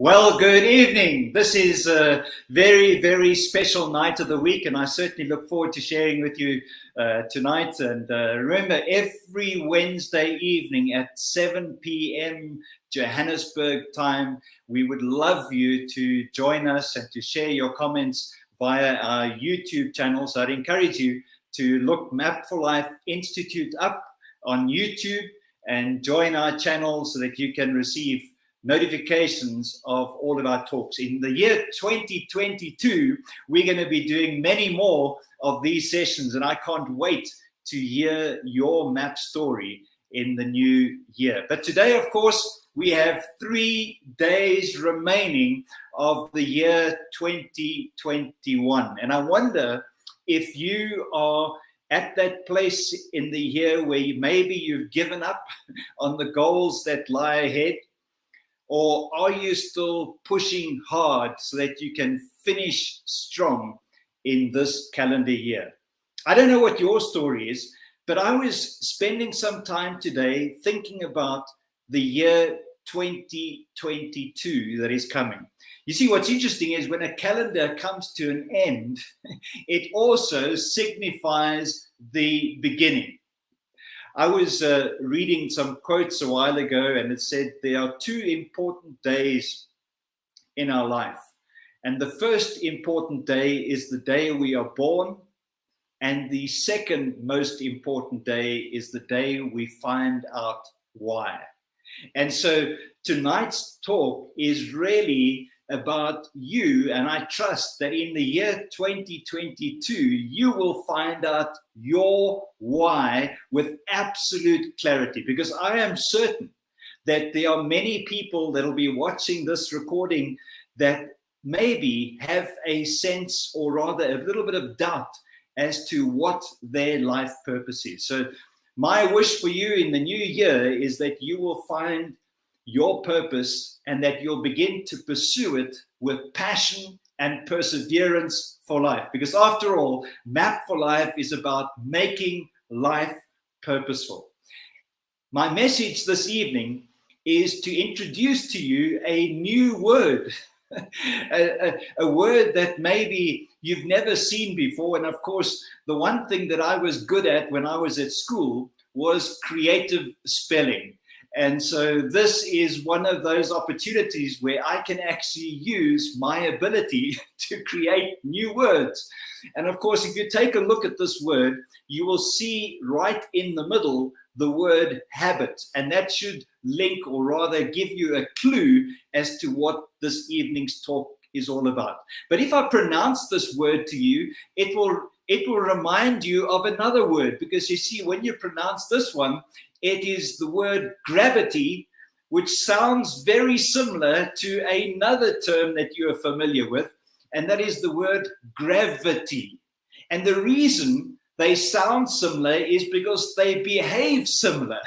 Well, good evening. This is a very, very special night of the week, and I certainly look forward to sharing with you tonight. And remember, every Wednesday evening at 7 p.m. Johannesburg time, we would love you to join us and to share your comments via our YouTube channel. So I'd encourage you to look Map for Life Institute up on YouTube and join our channel so that you can receive notifications of all of our talks. In the year 2022, we're going to be doing many more of these sessions, and I can't wait to hear your map story in the new year. But today, of course, we have 3 days remaining of the year 2021, and I wonder if you are at that place in the year where maybe you've given up on the goals that lie ahead. Or are you still pushing hard so that you can finish strong in this calendar year? I don't know what your story is, but I was spending some time today thinking about the year 2022 that is coming. You see, what's interesting is when a calendar comes to an end, it also signifies the beginning. I was reading some quotes a while ago, and it said there are 2 important days in our life. And the first important day is the day we are born. And the second most important day is the day we find out why. And so tonight's talk is really about you, and I trust that in the year 2022 you will find out your why with absolute clarity, because I am certain that there are many people that will be watching this recording that maybe have a sense, or rather a little bit of doubt, as to what their life purpose is. So my wish for you in the new year is that you will find your purpose and that you'll begin to pursue it with passion and perseverance for life. Because after all, Map for Life is about making life purposeful. My message this evening is to introduce to you a new word, a word that maybe you've never seen before. And of course, the one thing that I was good at when I was at school was creative spelling. And so this is one of those opportunities where I can actually use my ability to create new words. And of course, if you take a look at this word, you will see right in the middle the word habit. And that should link, or rather give you a clue as to what this evening's talk is all about. But if I pronounce this word to you, it will remind you of another word, because you see, when you pronounce this one, it is the word Grhabity, which sounds very similar to another term that you are familiar with, and that is the word gravity. And the reason they sound similar is because they behave similar.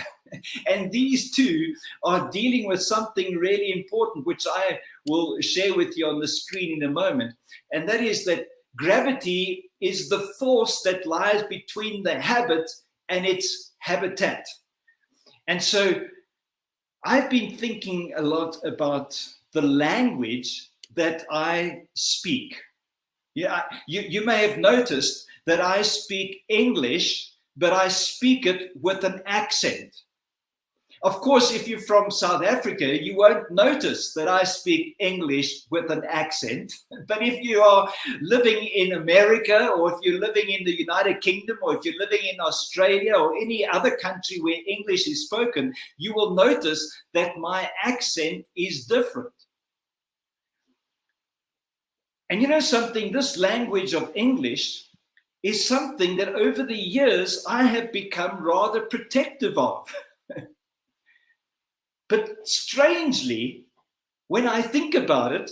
And these two are dealing with something really important, which I will share with you on the screen in a moment. And that is that gravity is the force that lies between the habit and its habitat. And so I've been thinking a lot about the language that I speak. Yeah, you may have noticed that I speak English, but I speak it with an accent. Of course, if you're from South Africa, you won't notice that I speak English with an accent. But if you are living in America, or if you're living in the United Kingdom, or if you're living in Australia or any other country where English is spoken, you will notice that my accent is different. And you know something, this language of English is something that over the years I have become rather protective of. But strangely, when I think about it,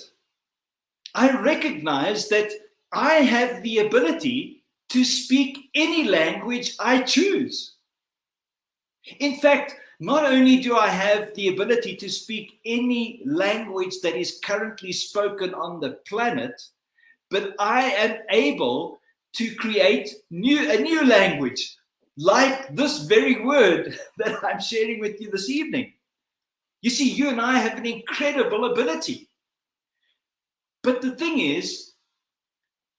I recognize that I have the ability to speak any language I choose. In fact, not only do I have the ability to speak any language that is currently spoken on the planet, but I am able to create a new language, like this very word that I'm sharing with you this evening. You see, you and I have an incredible ability. But the thing is,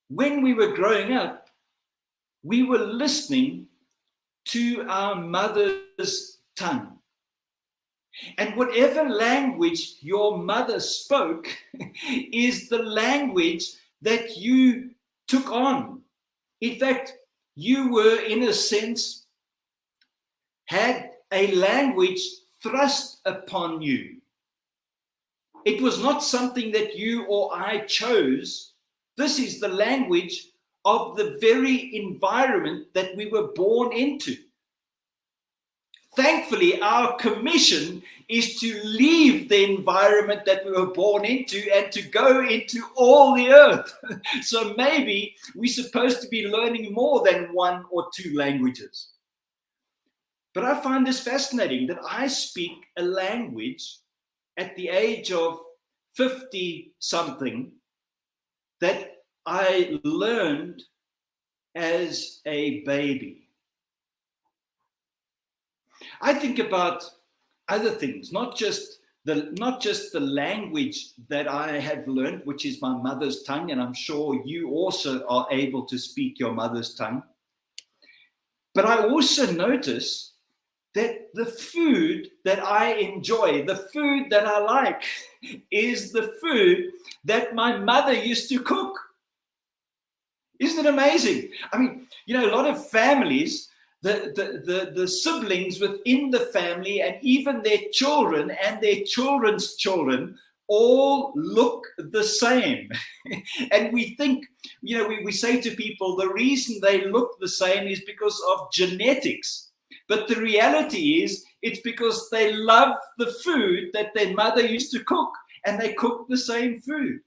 when we were growing up, we were listening to our mother's tongue. And whatever language your mother spoke is the language that you took on. In fact, you were, in a sense, had a language thrust upon you. It was not something that you or I chose. This is the language of the very environment that we were born into. Thankfully, our commission is to leave the environment that we were born into and to go into all the earth. So maybe we're supposed to be learning more than 1 or 2 languages. But I find this fascinating that I speak a language at the age of 50 something that I learned as a baby. I think about other things, not just the language that I have learned, which is my mother's tongue, and I'm sure you also are able to speak your mother's tongue. But I also notice that the food that I enjoy, the food that I like, is the food that my mother used to cook. Isn't it amazing? I mean, you know, a lot of families, the siblings within the family and even their children and their children's children all look the same. And we think, you know, we say to people, the reason they look the same is because of genetics. But the reality is, it's because they love the food that their mother used to cook, and they cook the same food.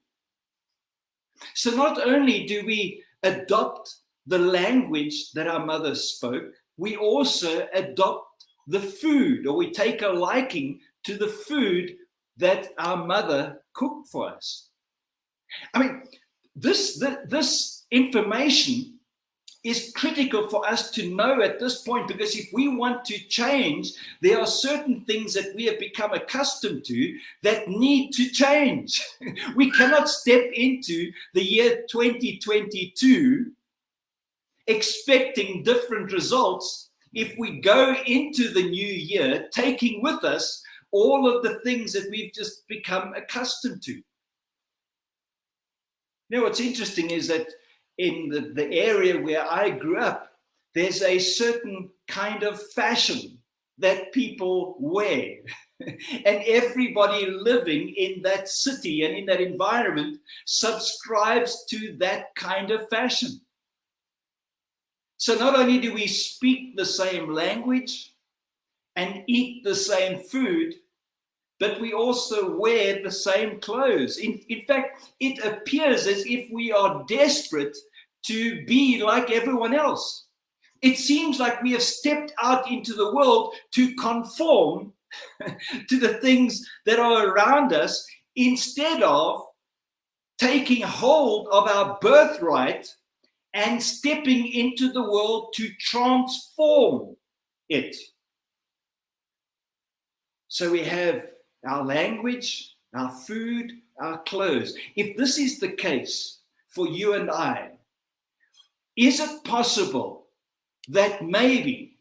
So not only do we adopt the language that our mother spoke, we also adopt the food, or we take a liking to the food that our mother cooked for us. I mean, this information is critical for us to know at this point, because if we want to change, there are certain things that we have become accustomed to that need to change. We cannot step into the year 2022 expecting different results if we go into the new year taking with us all of the things that we've just become accustomed to. You know, what's interesting is that in the area where I grew up, there's a certain kind of fashion that people wear. And everybody living in that city and in that environment subscribes to that kind of fashion. So not only do we speak the same language and eat the same food, but we also wear the same clothes. In fact, it appears as if we are desperate to be like everyone else. It seems like we have stepped out into the world to conform to the things that are around us, instead of taking hold of our birthright and stepping into the world to transform it. So we have our language, our food, our clothes. If this is the case for you and I, is it possible that maybe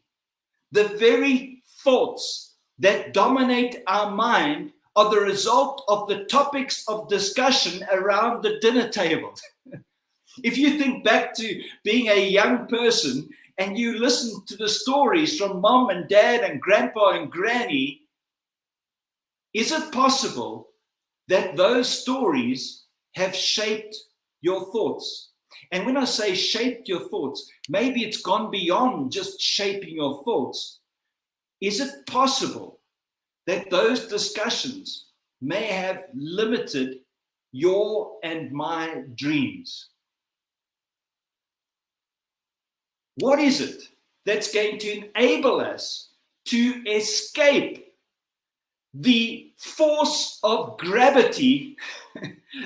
the very thoughts that dominate our mind are the result of the topics of discussion around the dinner table? If you think back to being a young person and you listen to the stories from mom and dad and grandpa and granny, is it possible that those stories have shaped your thoughts? And when I say shaped your thoughts, maybe it's gone beyond just shaping your thoughts. Is it possible that those discussions may have limited your and my dreams? What is it that's going to enable us to escape the force of gravity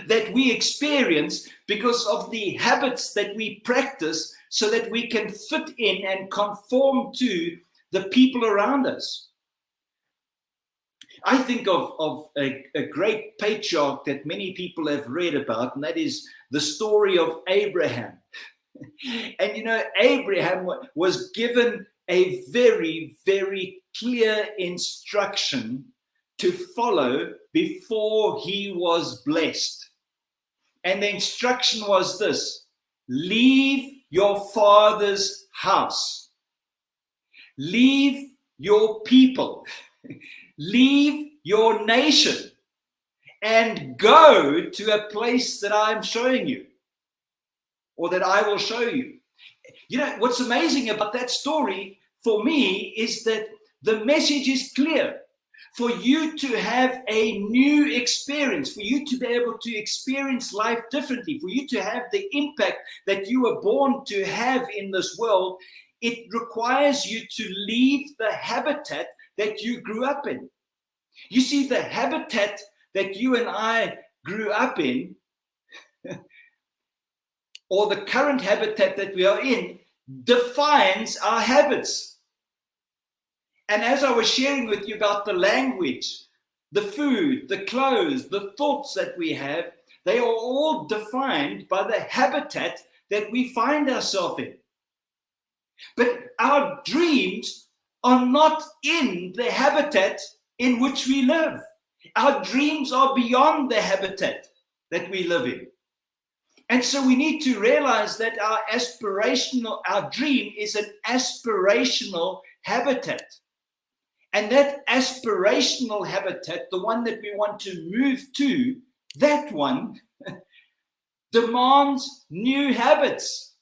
that we experience because of the habits that we practice, so that we can fit in and conform to the people around us? I think of a great patriarch that many people have read about, and that is the story of Abraham. And you know, Abraham was given a very, very clear instruction to follow before he was blessed. And the instruction was this: leave your father's house, leave your people, leave your nation, and go to a place that I'm showing you, or that I will show you. You know, what's amazing about that story for me is that the message is clear. For you to have a new experience, for you to be able to experience life differently, for you to have the impact that you were born to have in this world, it requires you to leave the habitat that you grew up in. You see, the habitat that you and I grew up in, or the current habitat that we are in, defines our habits. And as I was sharing with you about the language, the food, the clothes, the thoughts that we have, they are all defined by the habitat that we find ourselves in. But our dreams are not in the habitat in which we live. Our dreams are beyond the habitat that we live in. And so we need to realize that our dream is an aspirational habitat. And that aspirational habitat, the one that we want to move to, that one demands new habits.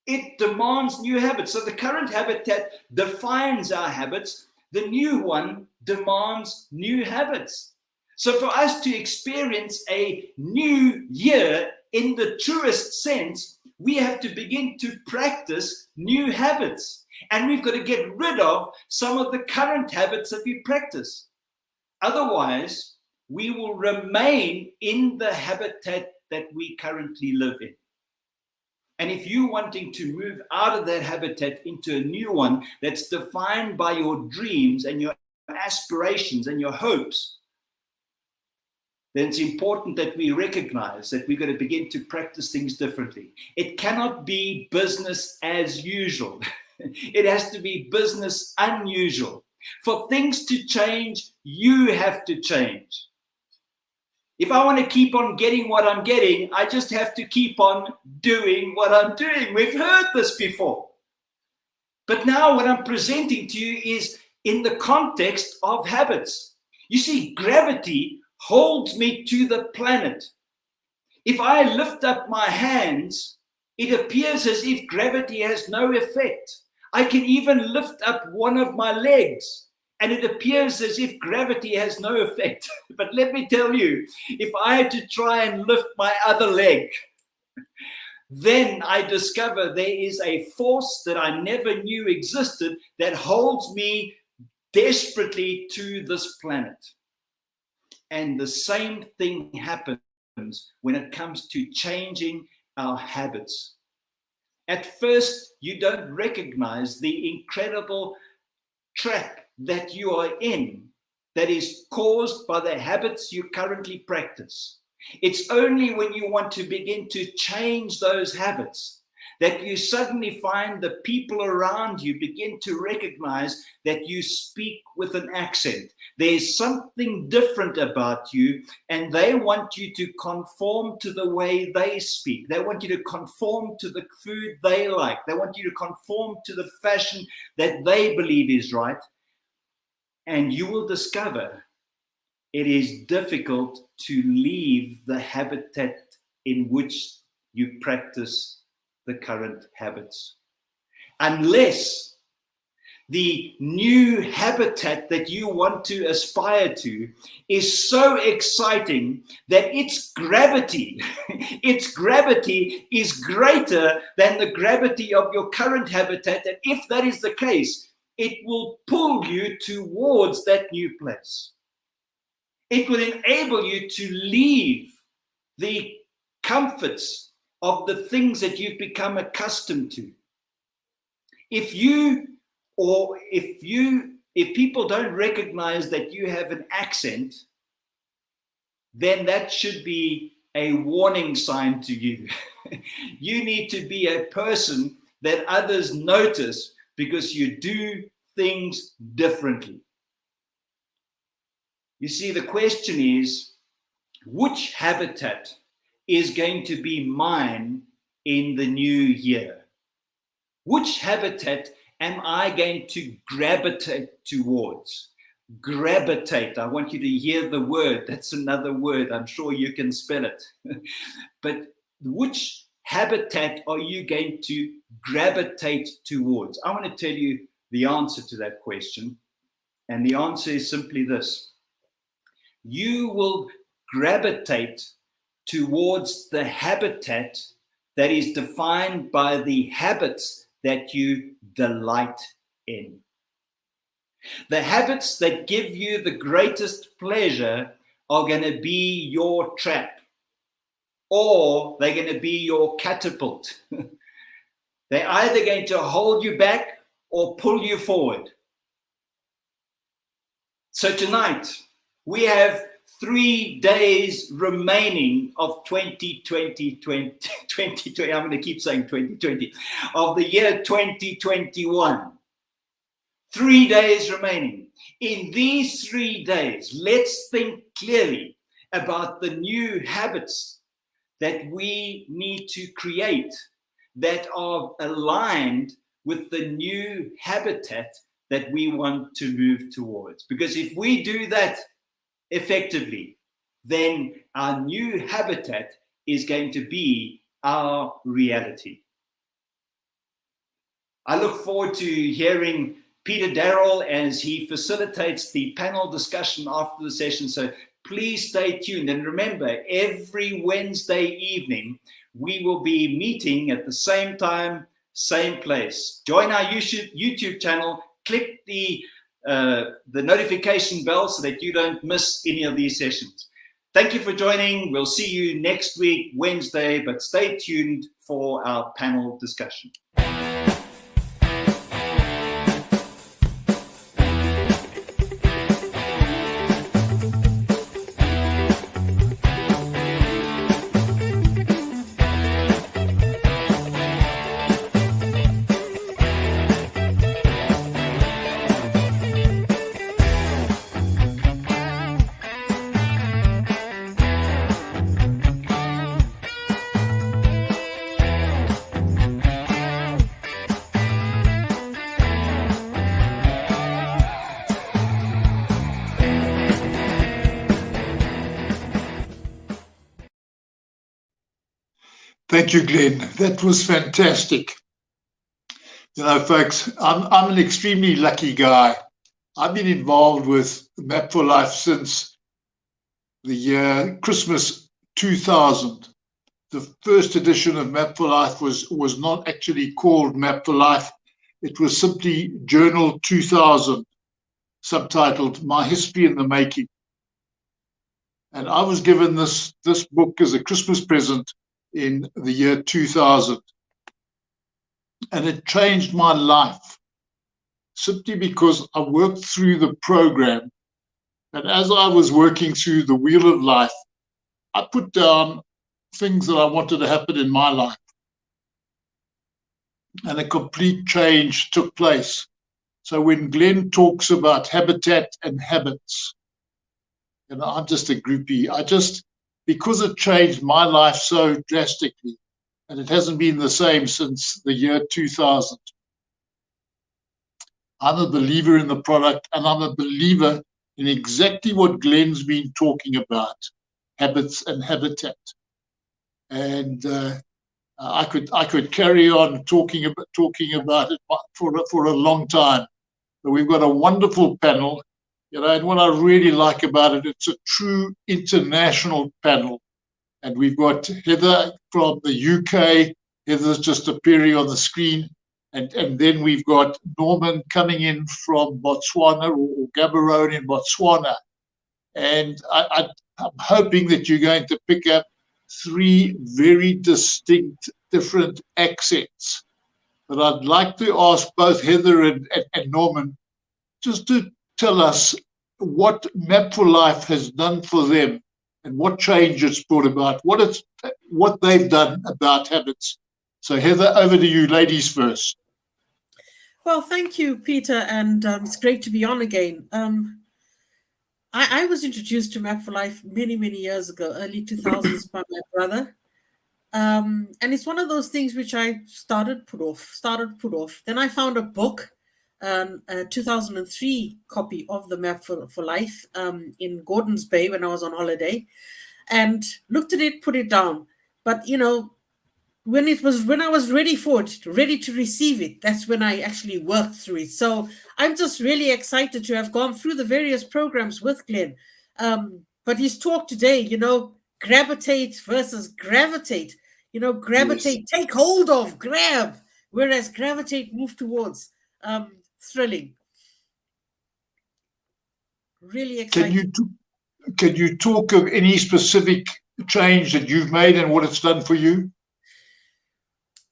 It demands new habits. So the current habitat defines our habits. The new one demands new habits. So for us to experience a new year in the truest sense, we have to begin to practice new habits. And we've got to get rid of some of the current habits that we practice. Otherwise, we will remain in the habitat that we currently live in. And if you're wanting to move out of that habitat into a new one that's defined by your dreams and your aspirations and your hopes, then it's important that we recognize that we've got to begin to practice things differently. It cannot be business as usual. It has to be business unusual. For things to change, you have to change. If I want to keep on getting what I'm getting, I just have to keep on doing what I'm doing. We've heard this before. But now what I'm presenting to you is in the context of habits. You see, gravity holds me to the planet. If I lift up my hands, it appears as if gravity has no effect. I can even lift up one of my legs, and it appears as if gravity has no effect. But let me tell you, if I had to try and lift my other leg, then I discover there is a force that I never knew existed that holds me desperately to this planet. And the same thing happens when it comes to changing our habits. At first, you don't recognize the incredible trap that you are in that is caused by the habits you currently practice. It's only when you want to begin to change those habits that you suddenly find the people around you begin to recognize that you speak with an accent. There's something different about you, and they want you to conform to the way they speak. They want you to conform to the food they like. They want you to conform to the fashion that they believe is right. And you will discover it is difficult to leave the habitat in which you practice the current habits, unless the new habitat that you want to aspire to is so exciting that its gravity is greater than the gravity of your current habitat. And if that is the case, it will pull you towards that new place. It will enable you to leave the comforts of the things that you've become accustomed to. If you if people don't recognize that you have an accent, then that should be a warning sign to you. You need to be a person that others notice because you do things differently. You see, the question is, which habitat is going to be mine in the new year? Which habitat am I going to gravitate towards? Gravitate. I want you to hear the word. That's another word. I'm sure you can spell it. But which habitat are you going to gravitate towards? I want to tell you the answer to that question. And the answer is simply this. You will gravitate towards the habitat that is defined by the habits that you delight in. The habits that give you the greatest pleasure are going to be your trap, or they're going to be your catapult. They're either going to hold you back or pull you forward. So tonight, we have 3 days remaining of 2020, I'm going to keep saying 2020, of the year 2021. 3 days remaining. In these 3 days, let's think clearly about the new habits that we need to create that are aligned with the new habitat that we want to move towards. Because if we do that effectively, then our new habitat is going to be our reality. I look forward to hearing Peter Darrell as he facilitates the panel discussion after the session. So please stay tuned. And remember, every Wednesday evening, we will be meeting at the same time, same place. Join our YouTube channel, click the notification bell so that you don't miss any of these sessions. Thank you for joining. We'll see you next week, Wednesday, but stay tuned for our panel discussion. Thank you, Glenn. That was fantastic. You know, folks, I'm an extremely lucky guy. I've been involved with Map for Life since the year Christmas 2000. The first edition of Map for Life was not actually called Map for Life. It was simply Journal 2000, subtitled My History in the Making. And I was given this book as a Christmas present in the year 2000. And it changed my life simply because I worked through the program. And as I was working through the wheel of life, I put down things that I wanted to happen in my life. And a complete change took place. So when Glenn talks about habitat and habits, and I'm just a groupie, because it changed my life so drastically, and it hasn't been the same since the year 2000. I'm a believer in the product, and I'm a believer in exactly what Glenn's been talking about, habits and habitat. And I could carry on talking about it for a long time. But we've got a wonderful panel. You know, and what I really like about it, it's a true international panel. And we've got Heather from the UK. Heather's just appearing on the screen. And then we've got Norman coming in from Botswana, or Gaborone in Botswana. And I'm hoping that you're going to pick up 3 very distinct, different accents. But I'd like to ask both Heather and Norman tell us what Map for Life has done for them and what change it's brought about, what they've done about habits. So Heather, over to you, ladies first. Well, thank you, Peter, and it's great to be on again. I was introduced to Map for Life many, many years ago, early 2000s, by my brother. And it's one of those things which I started put off. Then I found a book, a 2003 copy of the Map for Life in Gordons Bay when I was on holiday, and looked at it, put it down. But, you know, when I was ready for it, ready to receive it, that's when I actually worked through it. So I'm just really excited to have gone through the various programs with Glenn. But his talk today, you know, gravitate versus gravitate. You know, gravitate, yes. Take hold of, grab, whereas gravitate, move towards. Thrilling. Really exciting. Can you talk of any specific change that you've made and what it's done for you?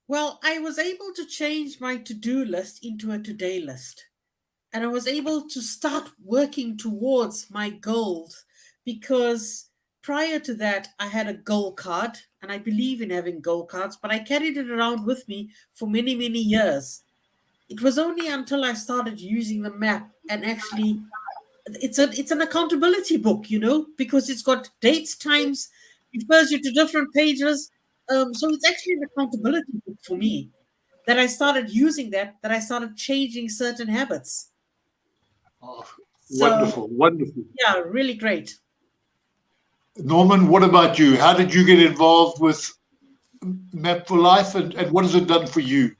Well, I was able to change my to-do list into a today list. And I was able to start working towards my goals, because prior to that, I had a goal card, and I believe in having goal cards, but I carried it around with me for many, many years. It was only until I started using the map, and actually it's an accountability book, you know, because it's got dates, times, refers you to different pages. So it's actually an accountability book for me, that I started using that I started changing certain habits. Oh, wonderful, so, wonderful. Yeah, really great. Norman, what about you? How did you get involved with Map for Life, and what has it done for you?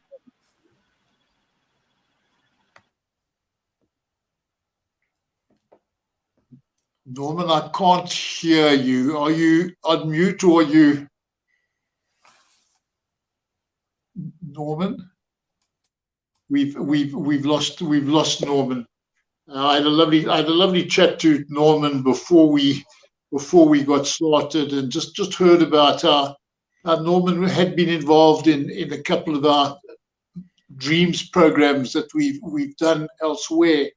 Norman, I can't hear you. Are you on mute, or are you? Norman, we've lost Norman. I had a lovely chat to Norman before we got started, and just heard about how Norman had been involved in a couple of our Dreams programs that we've done elsewhere,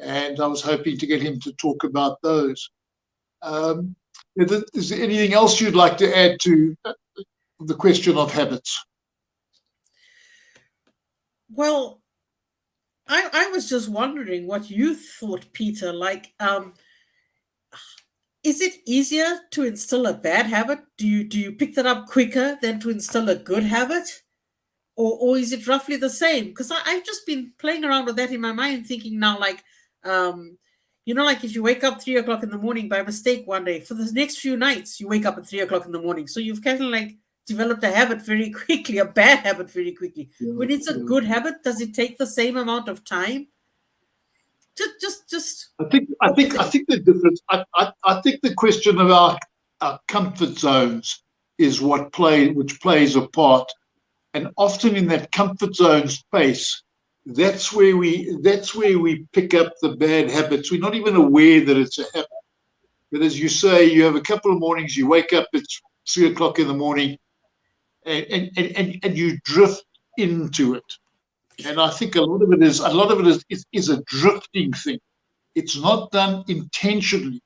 and I was hoping to get him to talk about those. Is there anything else you'd like to add to the question of habits? Well, I was just wondering what you thought, Peter. Like, is it easier to instill a bad habit? Do you pick that up quicker than to instill a good habit? Or is it roughly the same? Because I've just been playing around with that in my mind, thinking now, like, you know, like if you wake up 3 o'clock in the morning by mistake one day, for the next few nights, you wake up at 3 o'clock in the morning. So you've kind of like developed a habit very quickly, a bad habit very quickly. Yeah, when it's a good habit, does it take the same amount of time? Just. I think the difference. I think the question of our comfort zones is which plays a part, and often in that comfort zone space, that's where we pick up the bad habits. We're not even aware that it's a habit. But as you say, you have a couple of mornings, you wake up at 3 o'clock in the morning, and you drift into it. And I think a lot of it is a drifting thing. It's not done intentionally,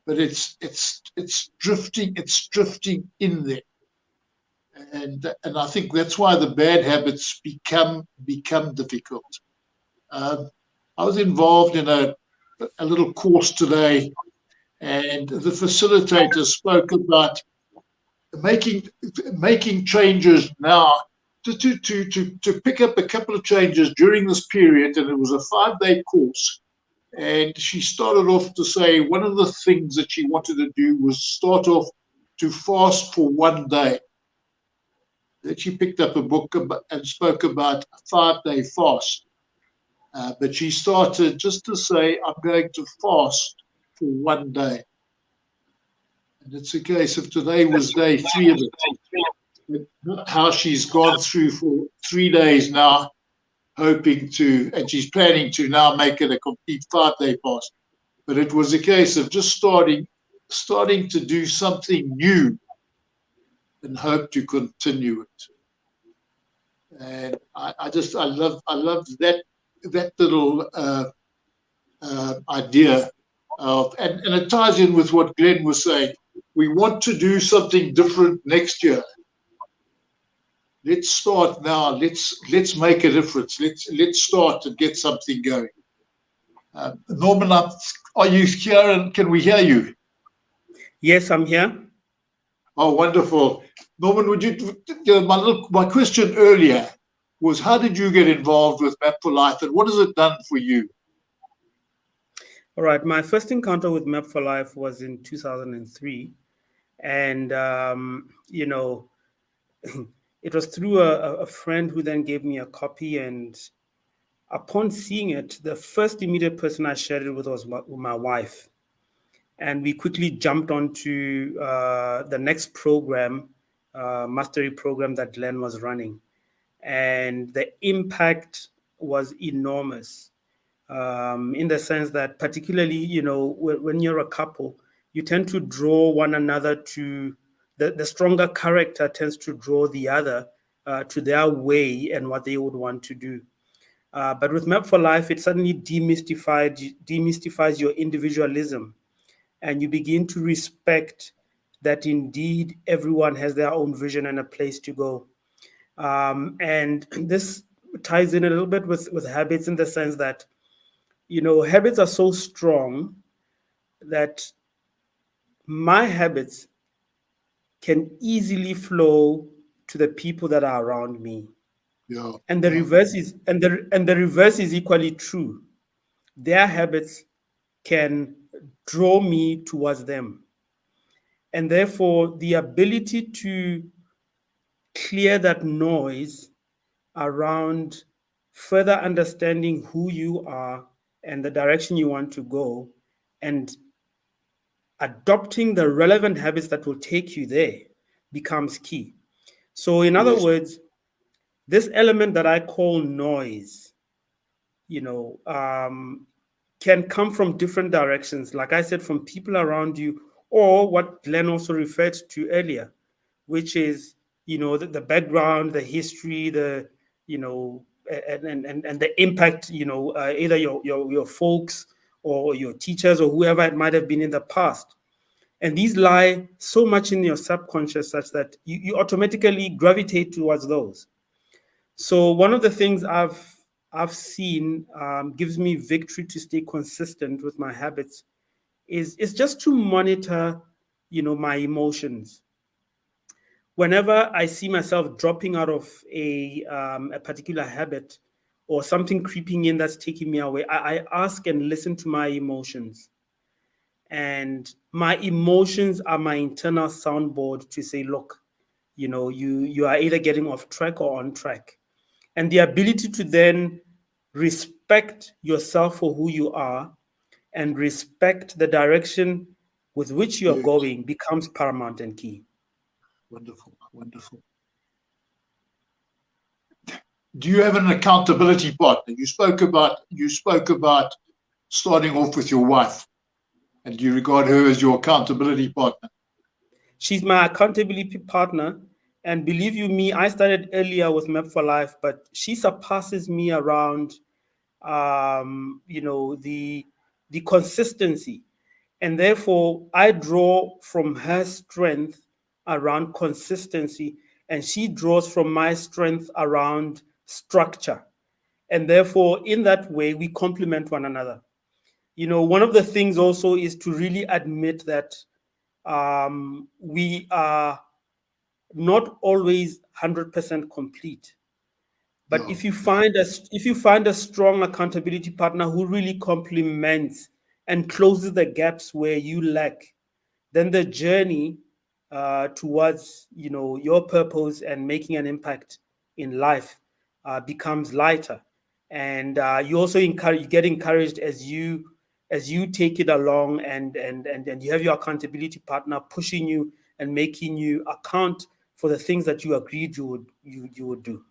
but it's drifting in there. And I think that's why the bad habits become difficult. I was involved in a little course today, and the facilitator spoke about making changes now, to pick up a couple of changes during this period, and it was a 5-day course. And she started off to say one of the things that she wanted to do was start off to fast for 1 day. That she picked up a book and spoke about a 5-day fast. But she started just to say, I'm going to fast for 1 day. And it's a case of today was day 3 of it. How she's gone through for 3 days now, hoping to, and she's planning to now make it a complete 5-day fast. But it was a case of just starting to do something new and hope to continue it. And I love little idea of, and it ties in with what Glenn was saying. We want to do something different next year. Let's start now. Let's make a difference. Let's start and get something going. Norman, are you here and can we hear you? Yes, I'm here. Oh, wonderful. Norman, would you, my question earlier was, how did you get involved with Map for Life and what has it done for you? All right. My first encounter with Map for Life was in 2003. And, you know, it was through a friend who then gave me a copy. And upon seeing it, the first immediate person I shared it with was my wife. And we quickly jumped onto the next program, mastery program that Glenn was running. And the impact was enormous in the sense that particularly, you know, when you're a couple, you tend to draw one another to, the stronger character tends to draw the other to their way and what they would want to do. But with Map for Life, it suddenly demystifies your individualism. And you begin to respect that indeed everyone has their own vision and a place to go. And this ties in a little bit with habits in the sense that, you know, habits are so strong that my habits can easily flow to the people that are around me. Yeah. And the reverse is equally true. Their habits can draw me towards them. And therefore, the ability to clear that noise around further understanding who you are and the direction you want to go and adopting the relevant habits that will take you there becomes key. So in other words, this element that I call noise, you know, can come from different directions. Like I said, from people around you, or what Glenn also referred to earlier, which is, you know, the background, the history, the, you know, and the impact, you know, either your folks or your teachers or whoever it might have been in the past. And these lie so much in your subconscious such that you automatically gravitate towards those. So one of the things I've seen gives me victory to stay consistent with my habits is just to monitor, you know, my emotions. Whenever I see myself dropping out of a particular habit or something creeping in that's taking me away, I ask and listen to my emotions. And my emotions are my internal soundboard to say, look, you know, you are either getting off track or on track. And the ability to then respect yourself for who you are and respect the direction with which you are going becomes paramount and key. Wonderful, wonderful. Do you have an accountability partner? You spoke about starting off with your wife, and do you regard her as your accountability partner? She's my accountability partner, and believe you me, I started earlier with Map for Life, but she surpasses me around, you know, the consistency, and therefore I draw from her strength around consistency, and she draws from my strength around structure. And therefore, in that way, we complement one another. You know, one of the things also is to really admit that we are not always 100% complete. But if you find a strong accountability partner who really complements and closes the gaps where you lack, then the journey towards, you know, your purpose and making an impact in life becomes lighter. And you also get encouraged as you take it along, and you have your accountability partner pushing you and making you account for the things that you agreed you would do.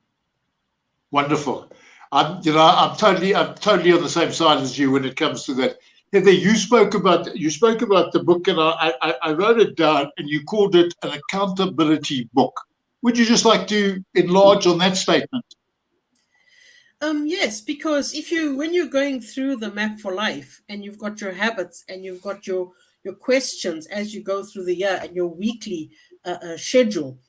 Wonderful. I'm totally on the same side as you when it comes to that. Heather, you spoke about the book, and I wrote it down, and you called it an accountability book. Would you just like to enlarge on that statement? Yes, because when you're going through the map for life and you've got your habits and you've got your questions as you go through the year and your weekly schedule,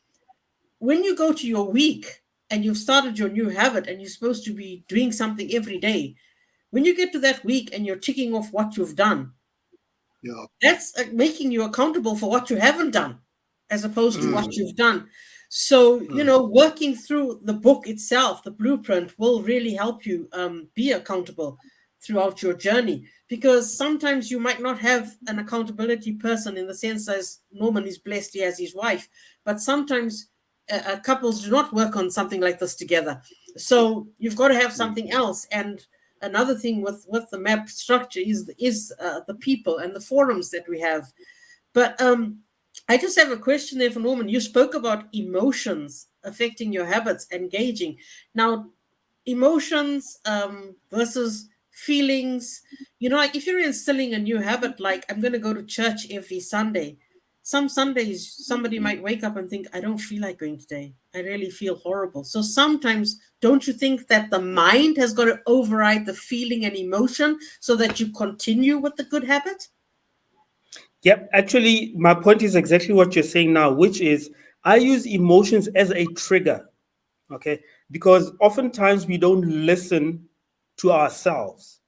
when you go to your week and you've started your new habit and you're supposed to be doing something every day, when you get to that week and you're ticking off what you've done, that's making you accountable for what you haven't done as opposed to what you've done. So, working through the book itself, the blueprint, will really help you be accountable throughout your journey, because sometimes you might not have an accountability person in the sense as Norman is blessed, he has his wife, but sometimes couples do not work on something like this together. So you've got to have something else. And another thing with the map structure is the people and the forums that we have. But I just have a question there for Norman. You spoke about emotions affecting your habits, engaging. Now, emotions versus feelings, like if you're instilling a new habit, like I'm going to go to church every Sunday. Some Sundays, somebody might wake up and think, I don't feel like going today. I really feel horrible. So sometimes, don't you think that the mind has got to override the feeling and emotion so that you continue with the good habit? Yep, actually, my point is exactly what you're saying now, which is I use emotions as a trigger, okay? Because oftentimes we don't listen to ourselves.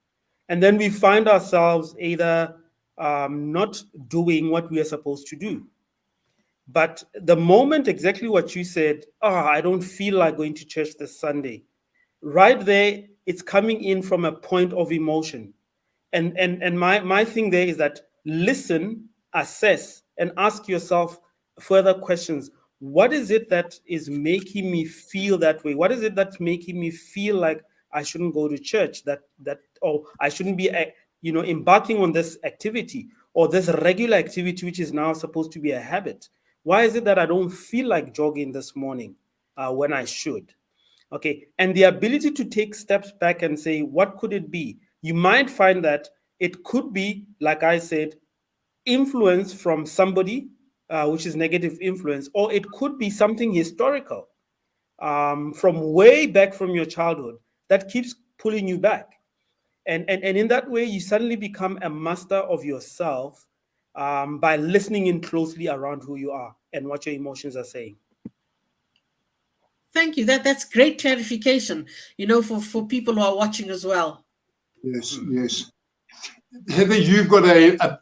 And then we find ourselves either not doing what we are supposed to do. But the moment, exactly what you said, I don't feel like going to church this Sunday, right there, it's coming in from a point of emotion. And my thing there is that listen, assess, and ask yourself further questions. What is it that is making me feel that way? What is it that's making me feel like I shouldn't go to church, or I shouldn't be embarking on this activity or this regular activity, which is now supposed to be a habit? Why is it that I don't feel like jogging this morning when I should? Okay, and the ability to take steps back and say, what could it be? You might find that it could be, like I said, influence from somebody, which is negative influence, or it could be something historical from way back from your childhood that keeps pulling you back. And in that way, you suddenly become a master of yourself by listening in closely around who you are and what your emotions are saying. Thank you. That's great clarification, for people who are watching as well. Yes, yes. Heather, you've got a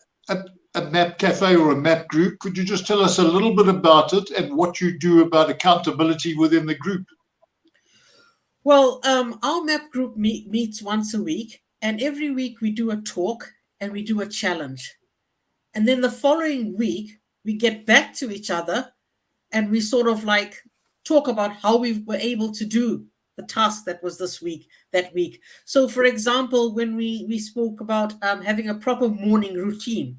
map cafe or a map group. Could you just tell us a little bit about it and what you do about accountability within the group? Well, our map group meets once a week, and every week we do a talk and we do a challenge. And then the following week, we get back to each other and we sort of like talk about how we were able to do the task that was that week. So, for example, when we spoke about having a proper morning routine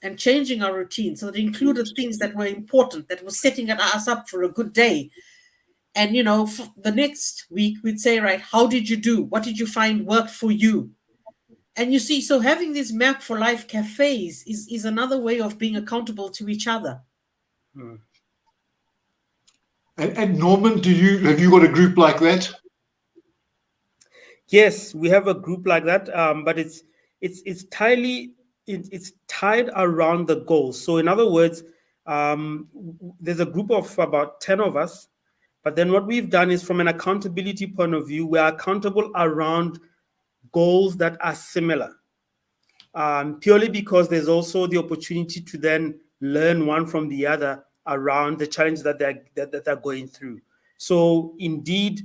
and changing our routine, so that included things that were important, that were setting us up for a good day. And, for the next week, we'd say, right, how did you do? What did you find worked for you? And you see, so having these Map for Life cafes is another way of being accountable to each other. And Norman, have you got a group like that? Yes, we have a group like that, but it's tied around the goals. So in other words, there's a group of about 10 of us, but then what we've done is, from an accountability point of view, we are accountable around goals that are similar, purely because there's also the opportunity to then learn one from the other around the challenge that they're going through. So indeed,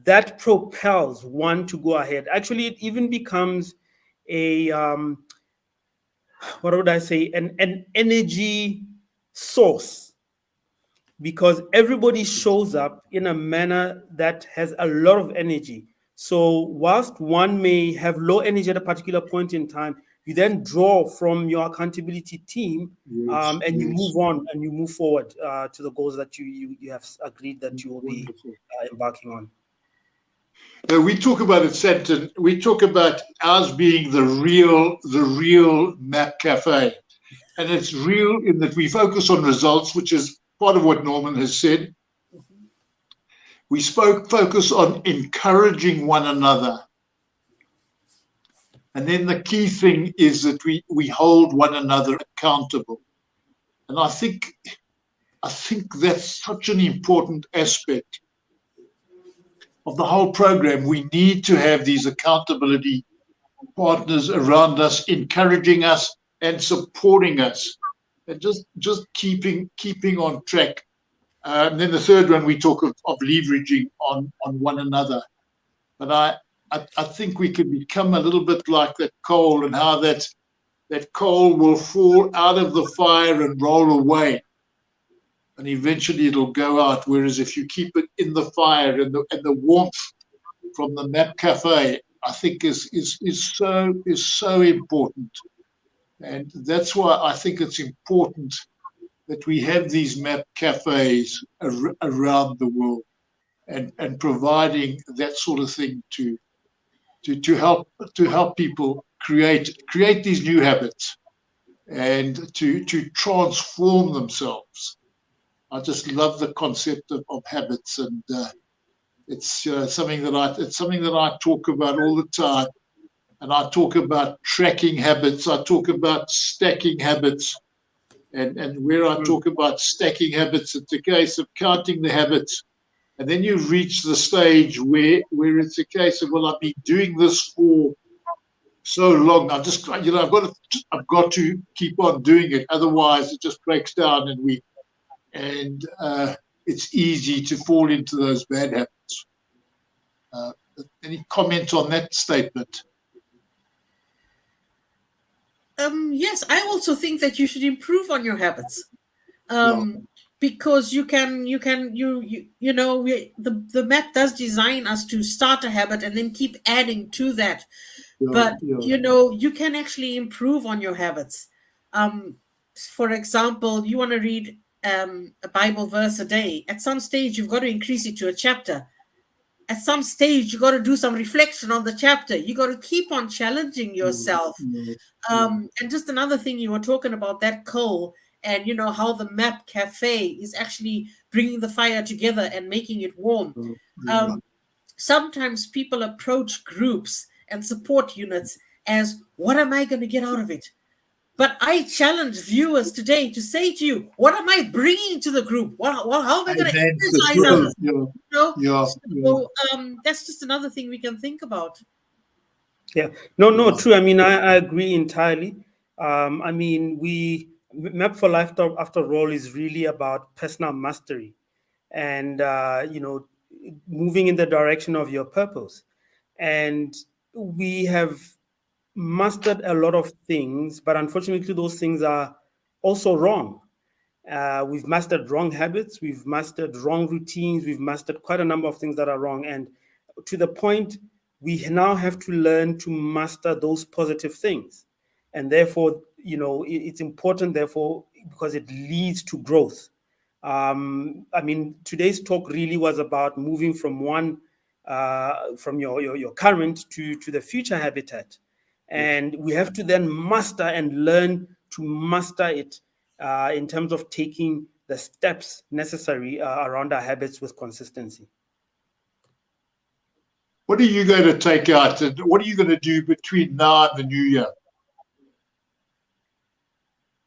that propels one to go ahead. Actually, it even becomes a what would I say, an energy source, because everybody shows up in a manner that has a lot of energy. So whilst one may have low energy at a particular point in time, you then draw from your accountability team, and you move on and you move forward to the goals that you have agreed that you will be embarking on. We talk about it, Santon. We talk about ours being the real map cafe, and it's real in that we focus on results, which is part of what Norman has said. We focus on encouraging one another. And then the key thing is that we hold one another accountable. And I think that's such an important aspect of the whole program. We need to have these accountability partners around us, encouraging us and supporting us, and just keeping on track. And then the third one, we talk of leveraging on one another. But I think we could become a little bit like that coal, and how that coal will fall out of the fire and roll away, and eventually it'll go out. Whereas if you keep it in the fire, and the warmth from the Map Cafe, I think is so important. And that's why I think it's important that we have these Map Cafes around the world, and providing that sort of thing to help people create these new habits and to transform themselves. I just love the concept of habits, and it's something that I talk about all the time. And I talk about tracking habits. I talk about stacking habits. And where I talk about stacking habits, it's a case of counting the habits. And then you reach the stage where it's a case of, well, I've been doing this for so long. I've got to keep on doing it. Otherwise, it just breaks down, and it's easy to fall into those bad habits. Any comment on that statement? Yes, I also think that you should improve on your habits, because the map does design us to start a habit and then keep adding to that. You can actually improve on your habits. For example, you want to read a Bible verse a day. At some stage, you've got to increase it to a chapter. At some stage, you got to do some reflection on the chapter. You got to keep on challenging yourself. And just another thing, you were talking about that coal, and how the Map Cafe is actually bringing the fire together and making it warm. Sometimes people approach groups and support units as, what am I going to get out of it? But I challenge viewers today to say to you, what am I bringing to the group? How am I going to exercise others? So that's just another thing we can think about. Yeah, no, true. I mean, I agree entirely. I mean, Map for Life, after all, is really about personal mastery, and moving in the direction of your purpose. And we have mastered a lot of things, but unfortunately, those things are also wrong. We've mastered wrong habits, we've mastered wrong routines, we've mastered quite a number of things that are wrong. And to the point, we now have to learn to master those positive things. And therefore, it's important, therefore, because it leads to growth. I mean, today's talk really was about moving from from your current to the future habitat. And we have to then master and learn to master it in terms of taking the steps necessary around our habits with consistency. What are you going to take out, and what are you going to do between now and the new year?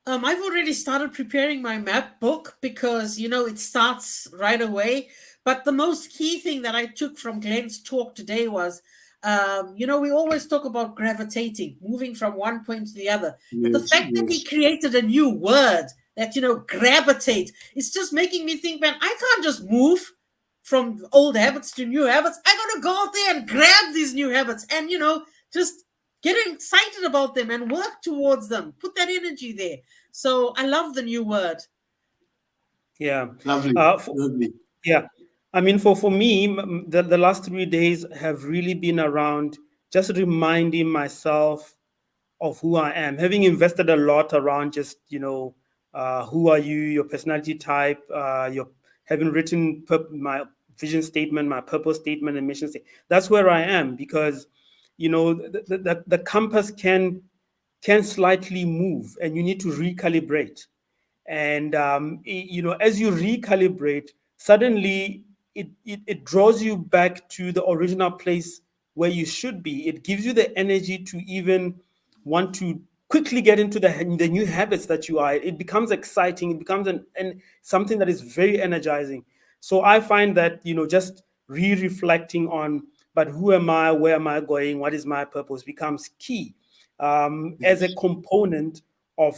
I've already started preparing my map book, because, it starts right away. But the most key thing that I took from Glenn's talk today was, we always talk about gravitating, moving from one point to the other. But the fact that he created a new word that, gravitate, it's just making me think, man, I can't just move from old habits to new habits. I got to go out there and grab these new habits and, just get excited about them and work towards them. Put that energy there. So I love the new word. Yeah. Lovely. Lovely. Yeah. I mean, for me, the last 3 days have really been around just reminding myself of who I am, having invested a lot around just, who are you, your personality type, having written my vision statement, my purpose statement, and mission statement. That's where I am, because, the compass can slightly move, and you need to recalibrate. And, as you recalibrate, suddenly it draws you back to the original place where you should be. It gives you the energy to even want to quickly get into the new habits that you are. It becomes exciting. It becomes something that is very energizing. So I find that, just reflecting on, but who am I? Where am I going? What is my purpose? Becomes key as a component of,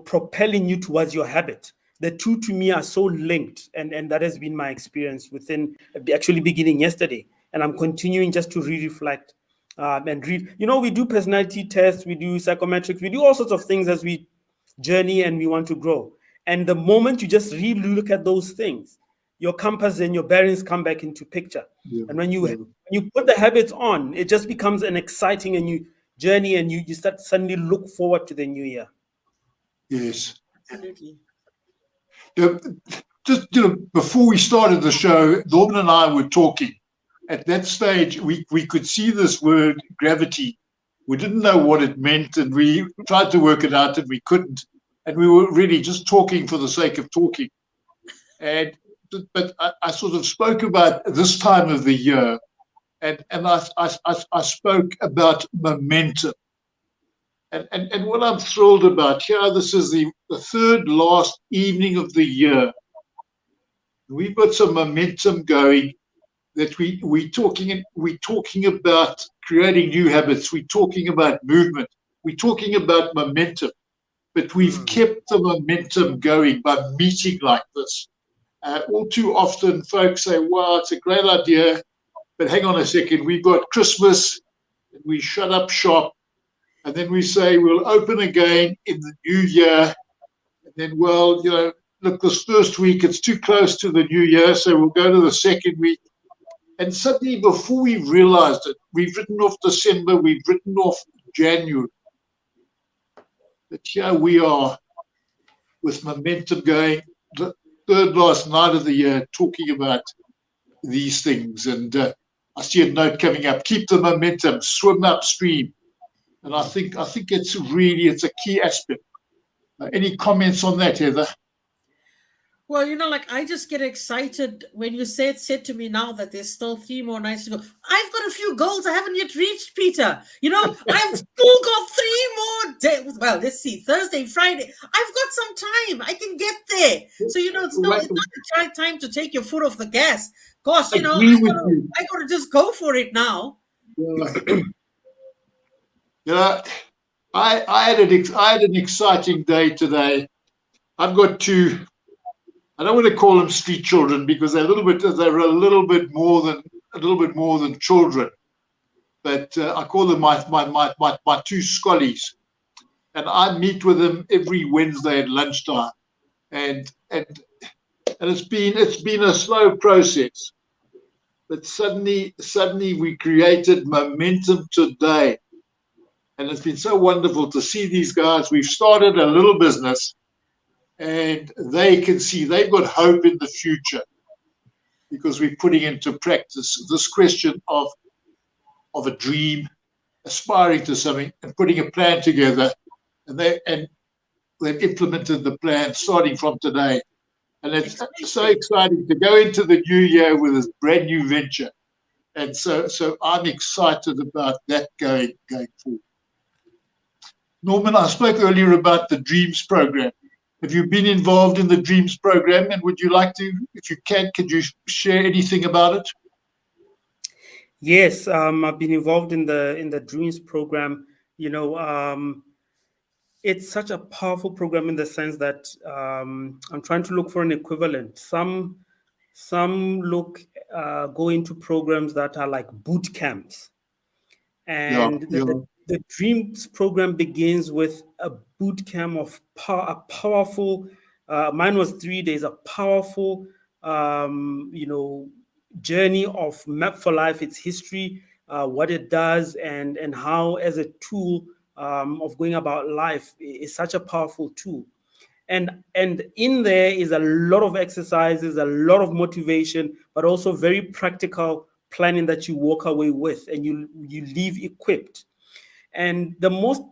propelling you towards your habit. The two to me are so linked, and that has been my experience within actually beginning yesterday. And I'm continuing just to reflect and read. We do personality tests, we do psychometrics, we do all sorts of things as we journey and we want to grow. And the moment you just really look at those things, your compass and your bearings come back into picture. Yeah. And when you put the habits on, it just becomes an exciting and you journey, and you start suddenly look forward to the new year. Yes. Absolutely. Just before we started the show, Norman and I were talking. At that stage, we could see this word Grhabity. We didn't know what it meant, and we tried to work it out, and we couldn't. And we were really just talking for the sake of talking. But I sort of spoke about this time of the year, and I spoke about momentum. And what I'm thrilled about here, this is the third last evening of the year. We've got some momentum going, that we're talking about creating new habits. We're talking about movement. We're talking about momentum. But we've kept the momentum going by meeting like this. All too often, folks say, wow, it's a great idea, but hang on a second, we've got Christmas, and we shut up shop. And then we say we'll open again in the new year. And then, well, look, this first week, it's too close to the new year, so we'll go to the second week. And suddenly, before we realized it, we've written off December, we've written off January. But here we are with momentum going, the third last night of the year, talking about these things. And I see a note coming up, keep the momentum, swim upstream. And I think it's a key aspect. Any comments on that, Heather? Well, I just get excited when you said to me now that there's still 3 more nights to go. I've got a few goals I haven't yet reached, Peter. I've still got 3 more days. Well, let's see, Thursday, Friday. I've got some time. I can get there. So, it's not the time to take your foot off the gas. Gosh, I got to just go for it now. I had an exciting day today. I've got 2. I don't want to call them street children because they're a little bit more than children. But I call them my 2 scollies, and I meet with them every Wednesday at lunchtime. And it's been a slow process, but suddenly we created momentum today. And it's been so wonderful to see these guys. We've started a little business, and they can see they've got hope in the future because we're putting into practice this question of a dream, aspiring to something, and putting a plan together. And they've implemented the plan starting from today. And it's so exciting to go into the new year with this brand new venture. And so I'm excited about that going forward. Norman, I spoke earlier about the Dreams program. Have you been involved in the Dreams program? And would you like to, if you can, could you share anything about it? Yes, I've been involved in the Dreams program. It's such a powerful program in the sense that I'm trying to look for an equivalent. Some go into programs that are like boot camps, and the Dreams program begins with a boot camp of a powerful. Mine was 3 days. A powerful, journey of Map for Life, its history, what it does, and how, as a tool of going about life, is such a powerful tool. And in there is a lot of exercises, a lot of motivation, but also very practical planning that you walk away with, and you leave equipped. And the most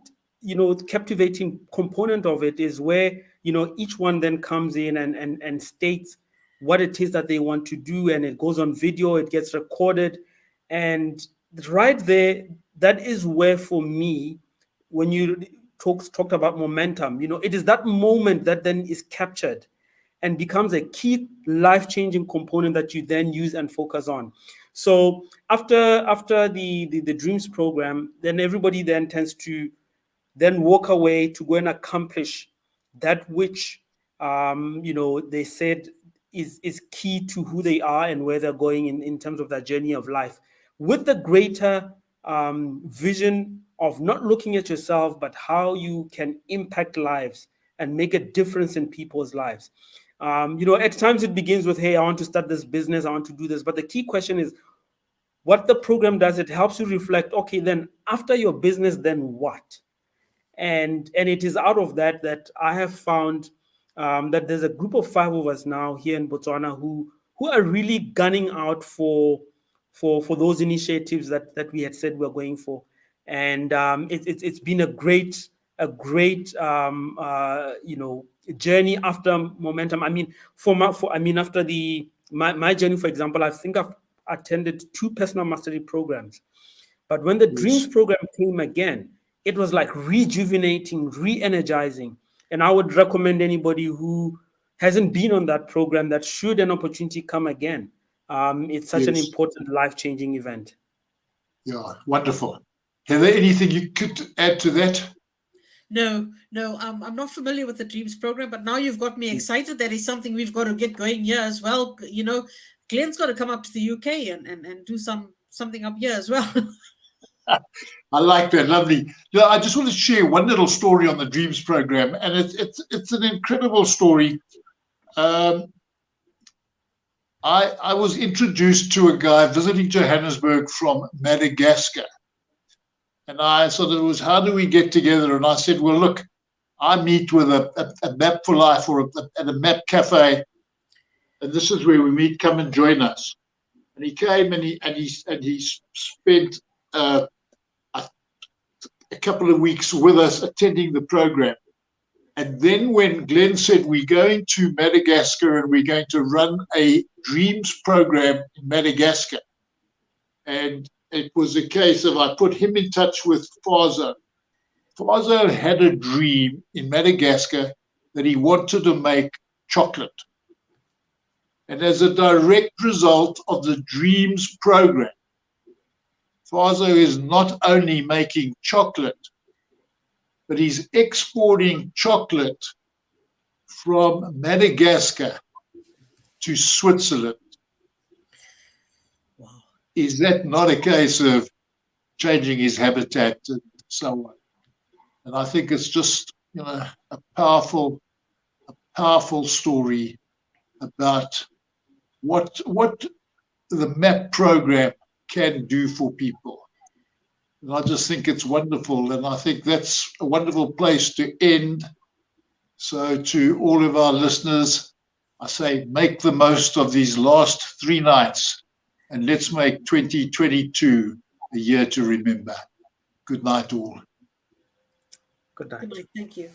captivating component of it is where each one then comes in and states what it is that they want to do, and it goes on video, it gets recorded. And right there, that is where, for me, when you talked about momentum, it is that moment that then is captured and becomes a key life-changing component that you then use and focus on. So after the Dreams program, then everybody then tends to then walk away to go and accomplish that which they said is key to who they are and where they're going in terms of their journey of life, with the greater vision of not looking at yourself, but how you can impact lives and make a difference in people's lives. At times it begins with, hey, I want to start this business, I want to do this. But the key question is, what the program does, it helps you reflect, okay, then after your business, then what? And it is out of that I have found that there's a group of 5 of us now here in Botswana who are really gunning out for those initiatives that we had said we're going for. And it's been a great journey after momentum. I mean, after my journey, for example, I think I've attended 2 personal mastery programs. But when the Dreams program came again, it was like rejuvenating, re-energizing. And I would recommend anybody who hasn't been on that program that, should an opportunity come again, it's such an important life-changing event. Yeah, wonderful. Heather, anything you could add to that? No, I'm not familiar with the Dreams program, but now you've got me excited. That is something we've got to get going here as well. Glenn's got to come up to the UK and do something up here as well. I like that. Lovely. I just want to share one little story on the Dreams program, and it's an incredible story. I was introduced to a guy visiting Johannesburg from Madagascar, and I thought it was, how do we get together? And I said, well, look, I meet with a Map for Life at a map cafe, and this is where we meet. Come and join us. And he came and he spent a couple of weeks with us attending the program. And then when Glenn said, we're going to Madagascar and we're going to run a Dreams program in Madagascar, and it was a case of, I put him in touch with Fazo. Fazo had a dream in Madagascar that he wanted to make chocolate. And as a direct result of the Dreams program, Fazo is not only making chocolate, but he's exporting chocolate from Madagascar to Switzerland. Wow. Is that not a case of changing his habitat and so on? And I think it's just, a powerful story about what the MAP program can do for people. And I just think it's wonderful, and I think that's a wonderful place to end. So to all of our listeners, I say, make the most of these last 3 nights, and let's make 2022 a year to remember. Good night all. Good night. Good night. Thank you.